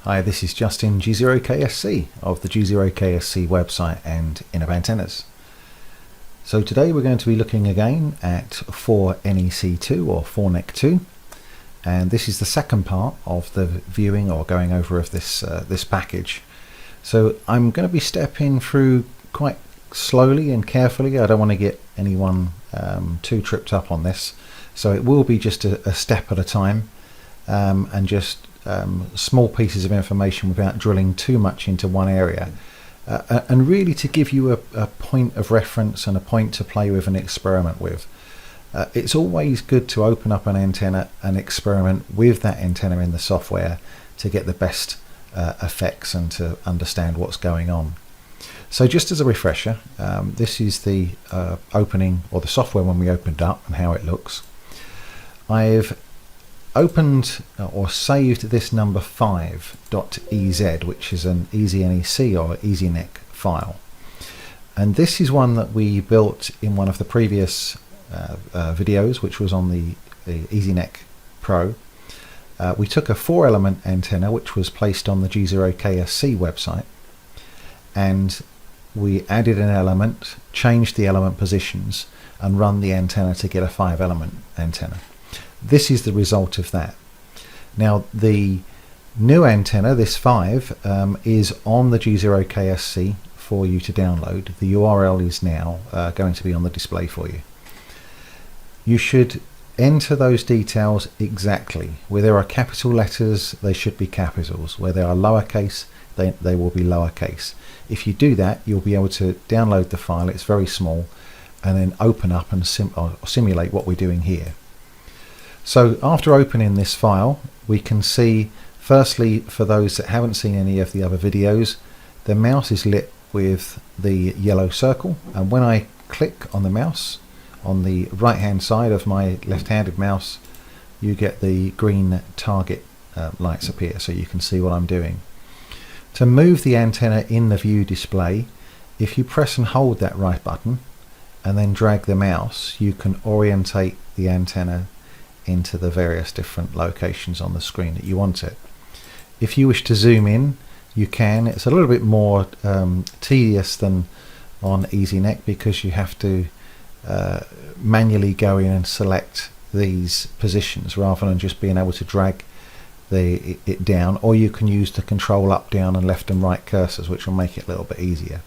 Hi, this is Justin G0KSC of the G0KSC website and Innob Antennas. So today we're going to be looking again at 4NEC2 or 4NEC2, and this is the second part of the viewing or going over of this package. So I'm going to be stepping through quite slowly and carefully. I don't want to get anyone too tripped up on this, so it will be just a step at a time and just small pieces of information without drilling too much into one area, and really to give you a point of reference and a point to play with and experiment with. It's always good to open up an antenna and experiment with that antenna in the software to get the best effects and to understand what's going on. So just as a refresher, this is the opening, or the software when we opened up, and how it looks. I've opened or saved this number 5.ez, which is an EasyNEC or EasyNEC file, and this is one that we built in one of the previous videos, which was on the EasyNEC Pro. We took a 4-element antenna which was placed on the G0KSC website, and we added an element, changed the element positions, and run the antenna to get a 5-element antenna. This is the result of that. Now the new antenna, this 5, is on the G0KSC for you to download. The URL is now going to be on the display for you. You should enter those details exactly. Where there are capital letters, they should be capitals. Where there are lowercase, they will be lowercase. If you do that, you'll be able to download the file. It's very small, and then open up and simulate what we're doing here. So after opening this file, we can see, firstly, for those that haven't seen any of the other videos, the mouse is lit with the yellow circle, and when I click on the mouse on the right hand side of my left-handed mouse, you get the green target lights appear, so you can see what I'm doing. To move the antenna in the view display, if you press and hold that right button and then drag the mouse, you can orientate the antenna into the various different locations on the screen that you want it. If you wish to zoom in, you can. It's a little bit more tedious than on EasyNEC, because you have to manually go in and select these positions rather than just being able to drag it down, or you can use the control up, down and left and right cursors, which will make it a little bit easier.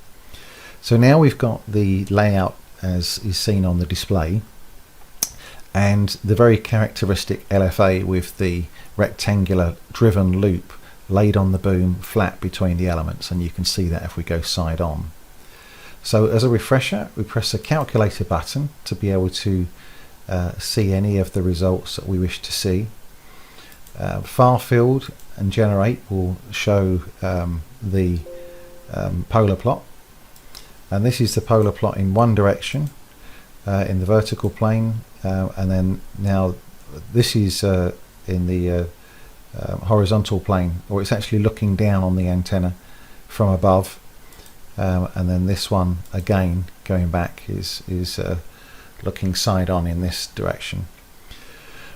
So now we've got the layout as is seen on the display, and the very characteristic LFA with the rectangular driven loop laid on the boom flat between the elements, and you can see that if we go side on. So as a refresher, we press the calculator button to be able to see any of the results that we wish to see. Far field and generate will show the polar plot, and this is the polar plot in one direction in the vertical plane, and then now this is in the horizontal plane, or it's actually looking down on the antenna from above, and then this one again going back is looking side on in this direction.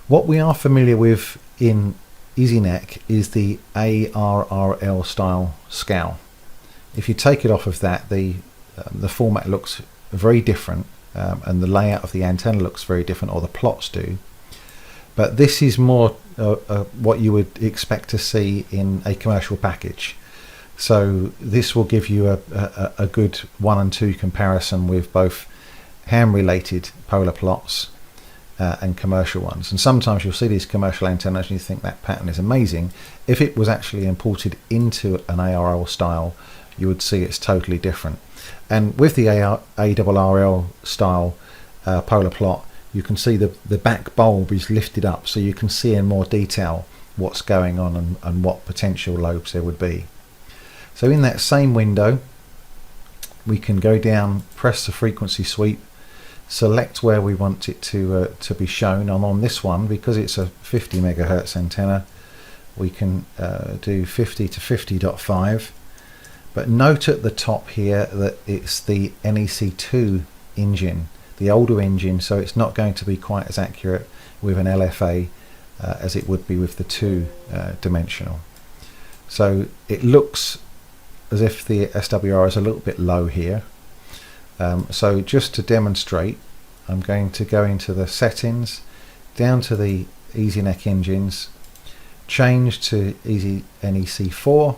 What we are familiar with in EasyNEC is the ARRL style scale. If you take it off of that, the format looks very different, and the layout of the antenna looks very different, or the plots do. But this is more what you would expect to see in a commercial package. So this will give you a good 1 and 2 comparison with both ham related polar plots and commercial ones. And sometimes you'll see these commercial antennas and you think that pattern is amazing. If it was actually imported into an ARRL style, you would see it's totally different. And with the ARRL style polar plot, you can see the back bulb is lifted up, so you can see in more detail what's going on and what potential lobes there would be. So in that same window, we can go down, press the frequency sweep, select where we want it to be shown. And on this one, because it's a 50 megahertz antenna, we can do 50 to 50.5. But note at the top here that it's the NEC2 engine, the older engine, so it's not going to be quite as accurate with an LFA as it would be with the 2 dimensional. So it looks as if the SWR is a little bit low here. So just to demonstrate, I'm going to go into the settings, down to the EasyNEC engines, change to Easy NEC4,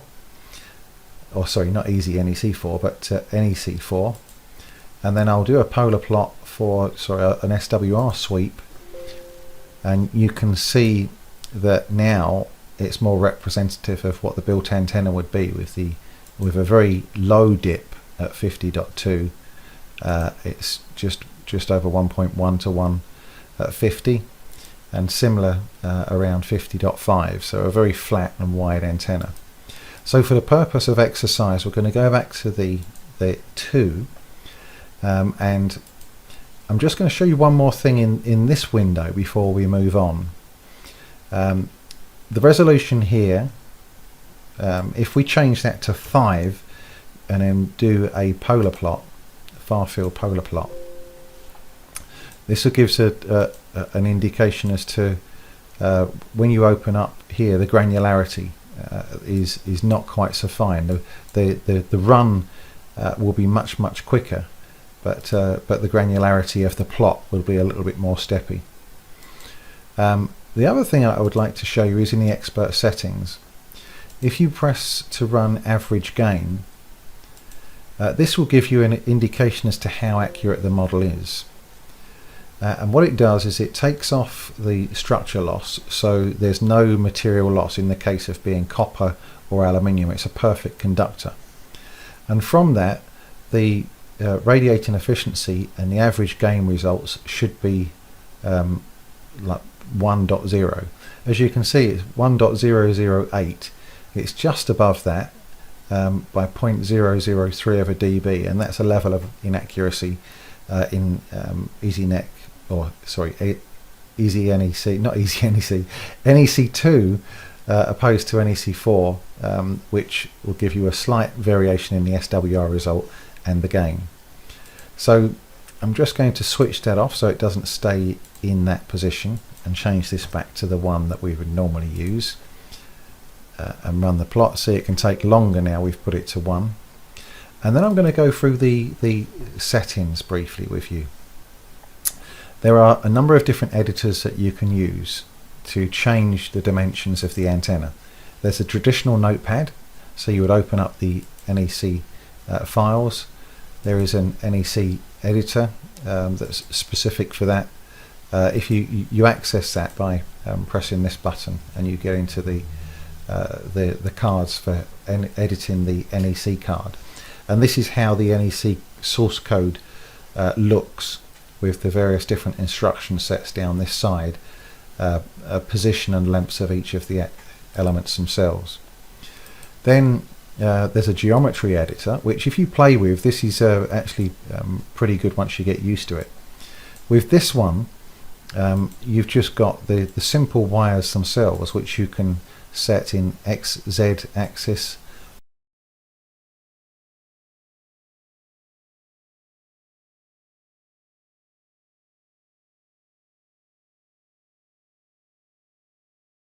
or sorry, not Easy NEC4, but NEC4, and then I'll do a polar plot for an SWR sweep, and you can see that now it's more representative of what the built antenna would be with a very low dip at 50.2. It's just over 1.1 to 1 at 50, and similar around 50.5, so a very flat and wide antenna. So for the purpose of exercise, we're going to go back to the 2, and I'm just going to show you one more thing in this window before we move on. The resolution here, if we change that to 5 and then do a polar plot, far field polar plot, this will give us an indication as to when you open up here, the granularity is not quite so fine. The run will be much quicker, but the granularity of the plot will be a little bit more steppy. The other thing I would like to show you is in the expert settings. If you press to run average gain, this will give you an indication as to how accurate the model is. And what it does is it takes off the structure loss, so there's no material loss in the case of being copper or aluminium. It's a perfect conductor. And from that, the radiating efficiency and the average gain results should be like 1.0. As you can see, it's 1.008. It's just above that by 0.003 of a dB, and that's a level of inaccuracy in EasyNEC, or sorry, Easy NEC, not Easy NEC, NEC2 opposed to NEC4, which will give you a slight variation in the SWR result and the gain. So I'm just going to switch that off so it doesn't stay in that position, and change this back to the one that we would normally use, and run the plot. See, it can take longer now we've put it to 1. And then I'm going to go through the settings briefly with you. There are a number of different editors that you can use to change the dimensions of the antenna. There's a traditional notepad, so you would open up the NEC files. There is an NEC editor that's specific for that. If you access that by pressing this button, and you get into the cards for editing the NEC card. And this is how the NEC source code looks, with the various different instruction sets down this side, position and lengths of each of the elements themselves. Then there's a geometry editor, which if you play with, this is actually pretty good once you get used to it. With this one, you've just got the simple wires themselves, which you can set in X, Z axis,